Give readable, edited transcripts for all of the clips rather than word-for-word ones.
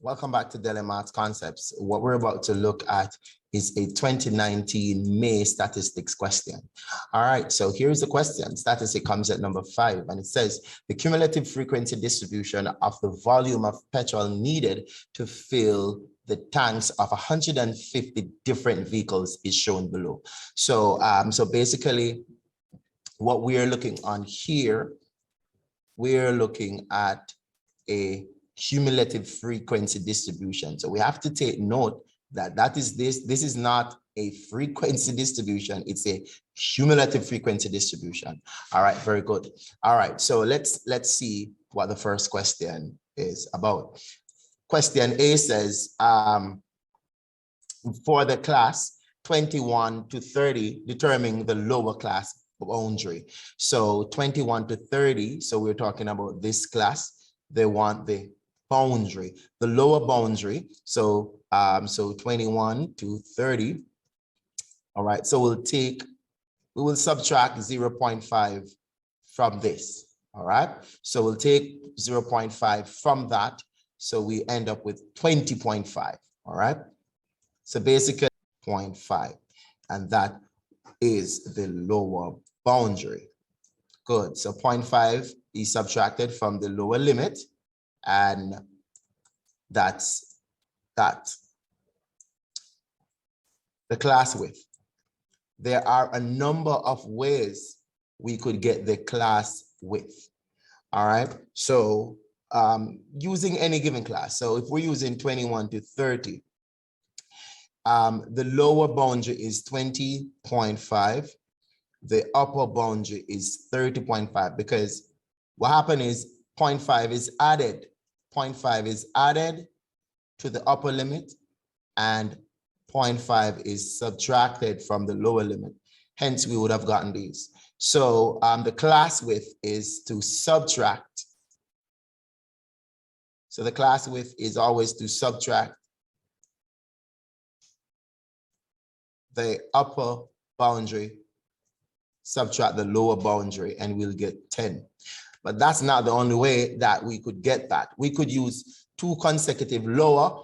Welcome back to Daily Maths Concepts. What we're about to look at is a 2019 May statistics question. All right, so here's the question. Statistic comes at number 5, and it says the cumulative frequency distribution of the volume of petrol needed to fill the tanks of 150 different vehicles is shown below. So, basically, what we are looking on here, we're looking at a cumulative frequency distribution. So we have to take note that this is not a frequency distribution, it's a cumulative frequency distribution. All right, very good. All right, so let's see what the first question is about. Question A says, for the class 21 to 30, determine the lower class boundary. So 21 to 30, so we're talking about this class, they want the boundary, the lower boundary. So 21 to 30. All right, so we will subtract 0.5 from this. All right, so we'll take 0.5 from that, so we end up with 20.5. all right, so basically 0.5, and that is the lower boundary. Good. So 0.5 is subtracted from the lower limit, and that's that. The class width. There are a number of ways we could get the class width. All right. So using any given class. So if we're using 21 to 30, the lower boundary is 20.5. The upper boundary is 30.5, because what happened is 0.5 is added. 0.5 is added to the upper limit, and 0.5 is subtracted from the lower limit. Hence, we would have gotten these. So the class width is to subtract. So the class width is always to subtract the upper boundary, subtract the lower boundary, and we'll get 10. But that's not the only way that we could get that. We could use 2 consecutive lower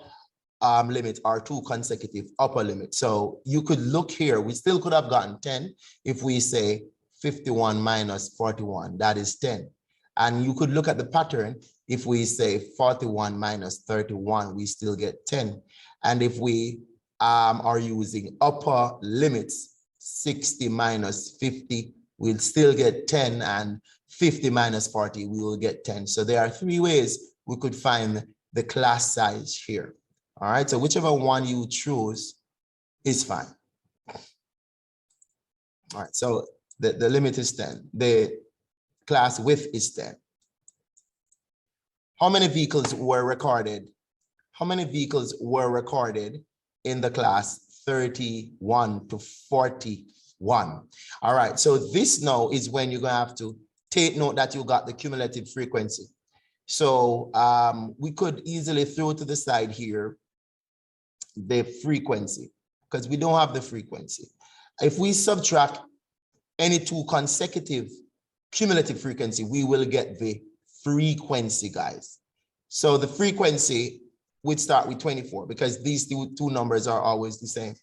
limits or 2 consecutive upper limits. So you could look here, we still could have gotten 10 if we say 51 minus 41, that is 10. And you could look at the pattern, if we say 41 minus 31, we still get 10. And if we are using upper limits, 60 minus 50, we'll still get 10, and 50 minus 40, we will get 10. So there are 3 ways we could find the class size here. All right, so whichever one you choose is fine. All right, so the limit is 10. The class width is 10. How many vehicles were recorded? How many vehicles were recorded in the class 31 to 41? All right, so this now is when you're gonna have to take note that you got the cumulative frequency. So we could easily throw to the side here the frequency, because we don't have the frequency. If we subtract any 2 consecutive cumulative frequency, we will get the frequency, guys. So the frequency would start with 24, because these two numbers are always the same.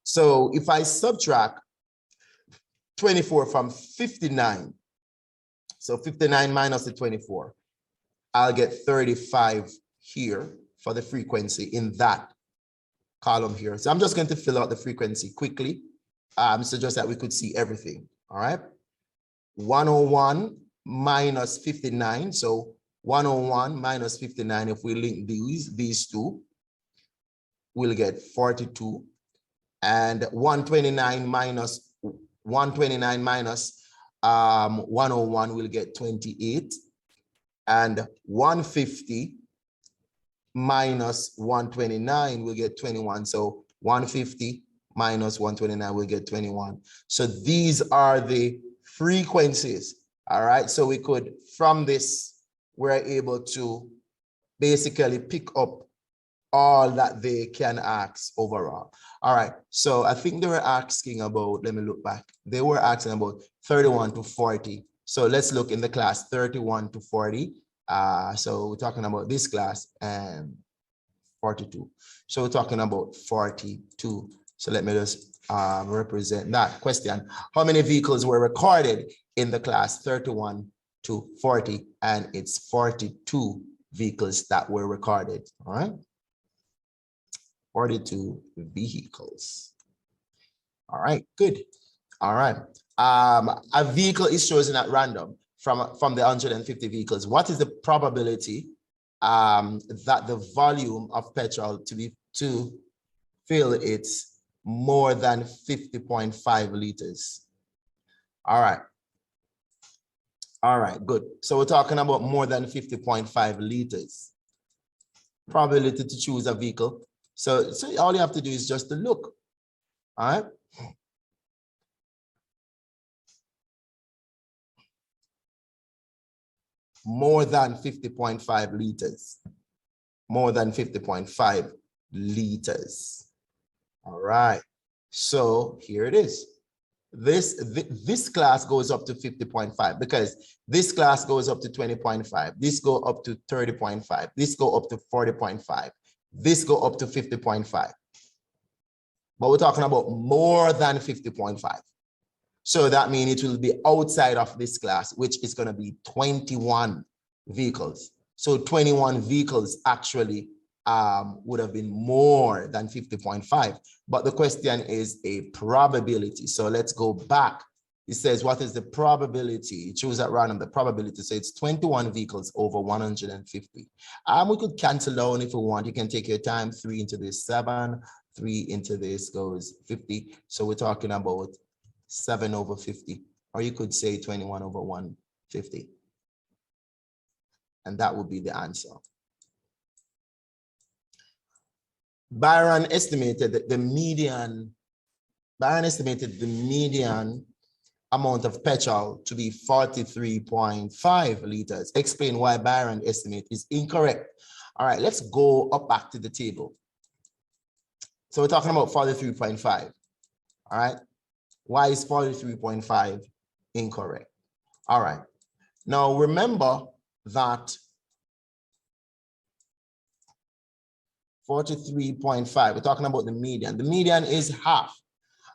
So if I subtract 24 from 59, so 59 minus the 24, I'll get 35 here for the frequency in that column here. So I'm just going to fill out the frequency quickly, so just that we could see everything. All right, 101 minus 59. So 101 minus 59, if we link these two, we'll get 42. And 129 minus 101 will get 28, and 150 minus 129 will get 21. So 150 minus 129 will get 21. So these are the frequencies. All right, so we could, from this, we're able to basically pick up all that they can ask overall. All right, so I think they were asking about, let me look back. They were asking about 31 to 40. So let's look in the class 31 to 40. So we're talking about this class, and 42. So we're talking about 42. So let me just represent that question. How many vehicles were recorded in the class 31 to 40? And it's 42 vehicles that were recorded. All right. 42 vehicles. All right, good. All right. A vehicle is chosen at random from the 150 vehicles. What is the probability that the volume of petrol to fill it's more than 50.5 liters? All right. All right, good. So we're talking about more than 50.5 liters. Probability to choose a vehicle. So all you have to do is just to look. All right. More than 50.5 liters. More than 50.5 liters. All right. So here it is. This class goes up to 50.5 because this class goes up to 20.5. This go up to 30.5. This go up to 40.5. This go up to 50.5. But we're talking about more than 50.5. So that means it will be outside of this class, which is going to be 21 vehicles. So 21 vehicles actually would have been more than 50.5. But the question is a probability. So let's go back. It says, what is the probability? Choose at random the probability. So it's 21 vehicles over 150. We could cancel down if we want. You can take your time. 3 into this, 7. 3 into this goes 50. So we're talking about 7 over 50. Or you could say 21 over 150. And that would be the answer. Byron estimated that the median amount of petrol to be 43.5 liters. Explain why Byron estimate is incorrect. All right, let's go up back to the table. So we're talking about 43.5. All right. Why is 43.5 incorrect? All right. Now remember that 43.5, we're talking about the median. The median is half.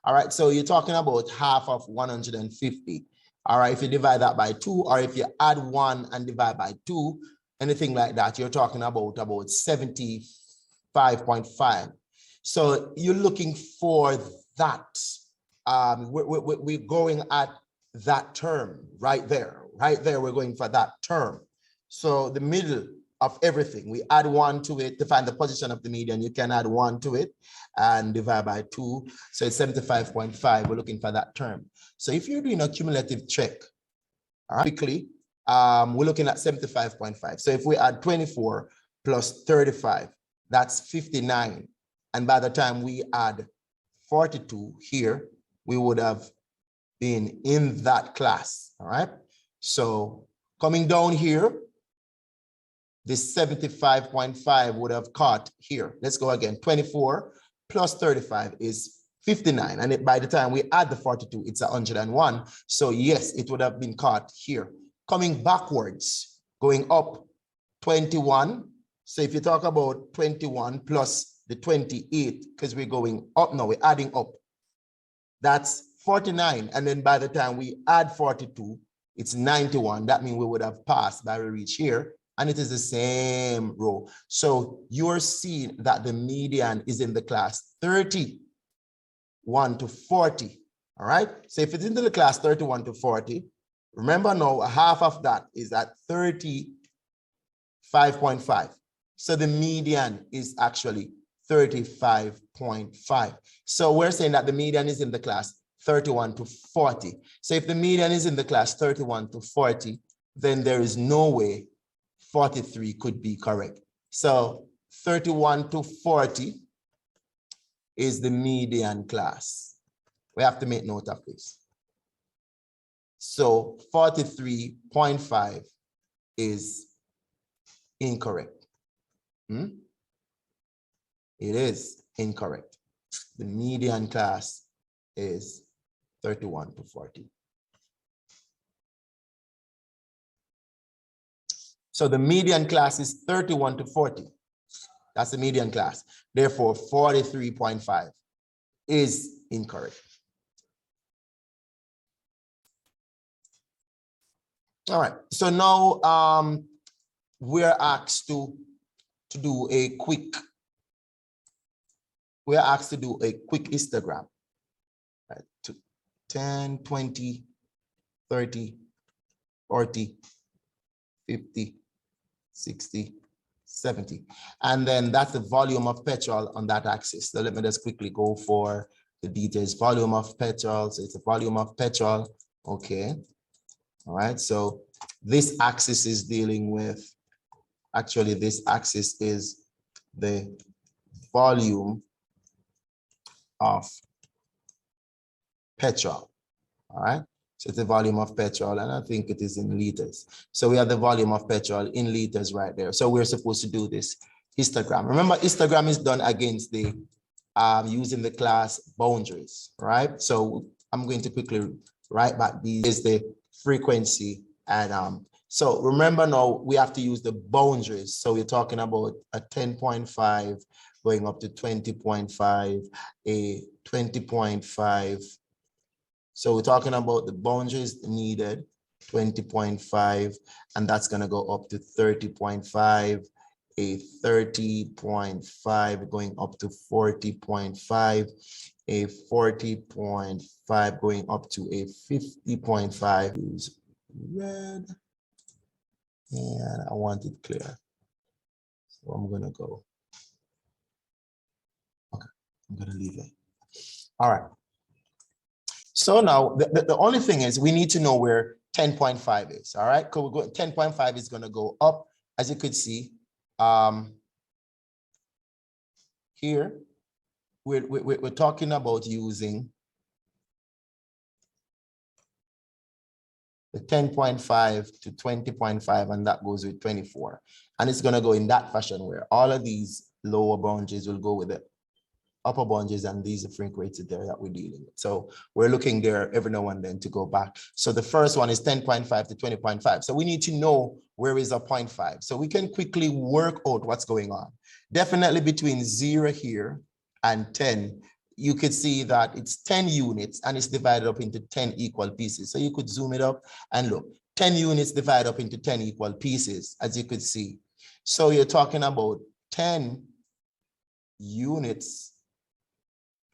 All right, so you're talking about half of 150. All right, if you divide that by 2, or if you add 1 and divide by 2, anything like that, you're talking about 75.5. So you're looking for that. We're going at that term right there. Right there, we're going for that term. So the middle of everything, we add 1 to it to find the position of the median. You can add 1 to it and divide by 2. So it's 75.5. We're looking for that term. So if you're doing a cumulative check, all right, quickly, we're looking at 75.5. So if we add 24 plus 35, that's 59. And by the time we add 42 here, we would have been in that class. All right. So coming down here, this 75.5 would have caught here. Let's go again. 24 plus 35 is 59. And by the time we add the 42, it's 101. So yes, it would have been caught here. Coming backwards, going up 21. So if you talk about 21 plus the 28, because we're going up now, we're adding up. That's 49. And then by the time we add 42, it's 91. That means we would have passed by we reach here. And it is the same row. So you're seeing that the median is in the class 31 to 40. All right. So if it's in the class 31 to 40, remember now half of that is at 35.5. So the median is actually 35.5. So we're saying that the median is in the class 31 to 40. So if the median is in the class 31 to 40, then there is no way 43 could be correct. So 31 to 40 is the median class. We have to make note of this. So 43.5 is incorrect. It is incorrect. The median class is 31 to 40. So the median class is 31 to 40. That's the median class. Therefore, 43.5 is incorrect. All right. So now we're asked to do a quick histogram. Right? 10, 20, 30, 40, 50, 60, 70. And then that's the volume of petrol on that axis. So let me just quickly go for the details. Volume of petrol. So it's the volume of petrol. Okay. All right. So this axis is dealing with, actually, this axis is the volume of petrol. All right. So it's the volume of petrol, and I think it is in liters. So we have the volume of petrol in liters right there. So we're supposed to do this histogram. Remember, histogram is done against the using the class boundaries, right? So I'm going to quickly write back these is the frequency, and so remember now we have to use the boundaries. So we're talking about a 10.5 going up to 20.5, a 20.5. So we're talking about the boundaries needed, 20.5, and that's going to go up to 30.5, a 30.5 going up to 40.5, a 40.5 going up to a 50.5. Use red, and I want it clear. So I'm going to go. Okay, I'm going to leave it. All right. So now the only thing is we need to know where 10.5 is. All right, because we're going 10.5 is going to go up, as you could see. Here we're talking about using the 10.5 to 20.5, and that goes with 24. And it's going to go in that fashion where all of these lower boundaries will go with it. Upper boundaries, and these are frequencies there that we're dealing with. So we're looking there every now and then to go back. So the first one is 10.5 to 20.5. So we need to know where is a 0.5. So we can quickly work out what's going on. Definitely between 0 here and 10, you could see that it's 10 units and it's divided up into 10 equal pieces. So you could zoom it up and look, 10 units divided up into 10 equal pieces, as you could see. So you're talking about 10 units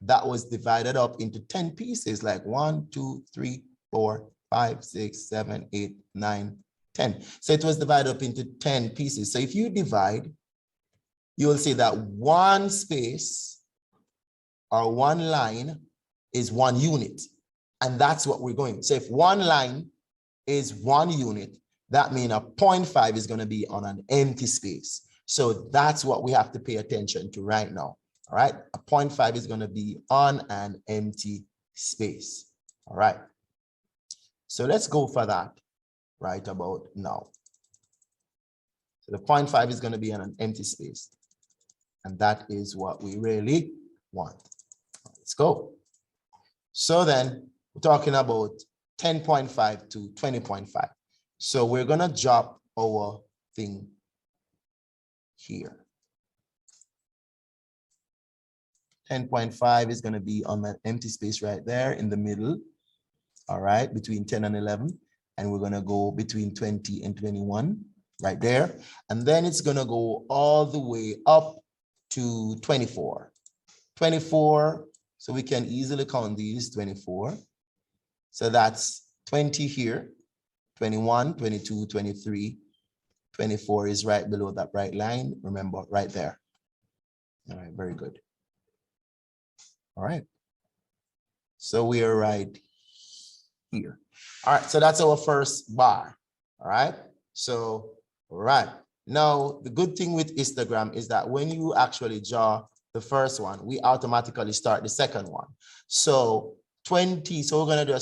that was divided up into 10 pieces, like 1, 2, 3, 4, 5, 6, 7, 8, 9, 10. So it was divided up into 10 pieces. So if you divide, you will see that one space or one line is 1 unit. And that's what we're going. So if one line is 1 unit, that means a 0.5 is going to be on an empty space. So that's what we have to pay attention to right now. All right, a 0.5 is going to be on an empty space. All right, so let's go for that right about now. So the 0.5 is going to be on an empty space, and that is what we really want. Let's go. So then we're talking about 10.5 to 20.5. So we're going to drop our thing here. 10.5 is going to be on that empty space right there in the middle. All right, between 10 and 11. And we're going to go between 20 and 21 right there. And then it's going to go all the way up to 24. 24, so we can easily count these 24. So that's 20 here, 21, 22, 23. 24 is right below that bright line. Remember, right there. All right, very good. All right. So we are right here. All right, so that's our first bar. All right. So, all right. Now, the good thing with histogram is that when you actually draw the first one, we automatically start the second one. So 20, so we're going to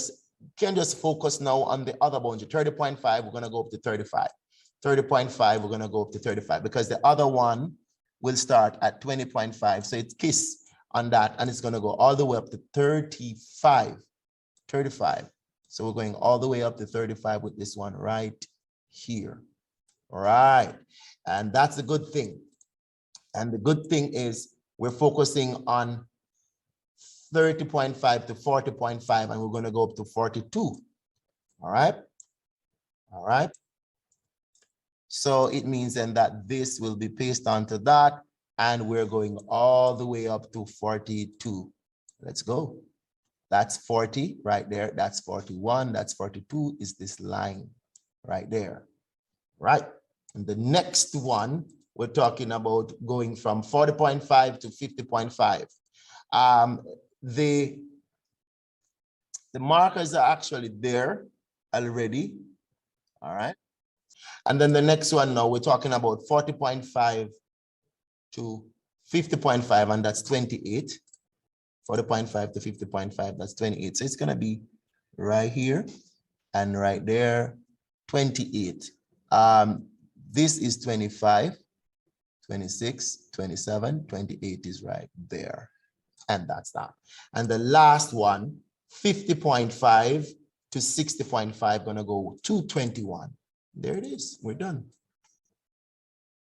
can just focus now on the other boundary. 30.5, we're going to go up to 35. 30.5, we're going to go up to 35 because the other one will start at 20.5. So it's kiss on that, and it's going to go all the way up to 35. So we're going all the way up to 35 with this one right here. All right, and that's a good thing. And the good thing is we're focusing on 30.5 to 40.5, and we're going to go up to 42. All right. All right. So it means then that this will be pasted onto that, and we're going all the way up to 42. Let's go. That's 40 right there. That's 41. That's 42 is this line right there. Right. And the next one, we're talking about going from 40.5 to 50.5. The markers are actually there already. All right. And then the next one now, we're talking about 40.5 to 50.5, and that's 28. 40.5 to 50.5, that's 28. So it's going to be right here and right there, 28. This is 25, 26, 27, 28 is right there. And that's that. And the last one, 50.5 to 60.5, going to go to 21. There it is. We're done.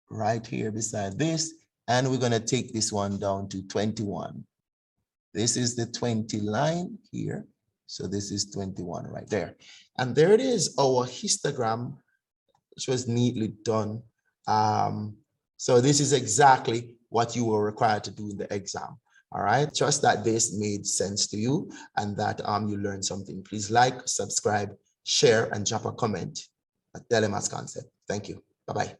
Right here beside this. And we're going to take this one down to 21. This is the 20 line here. So this is 21 right there. And there it is, our histogram, which was neatly done. So this is exactly what you were required to do in the exam. All right. Trust that this made sense to you and that you learned something. Please like, subscribe, share, and drop a comment at Daily Maths Concept. Thank you. Bye-bye.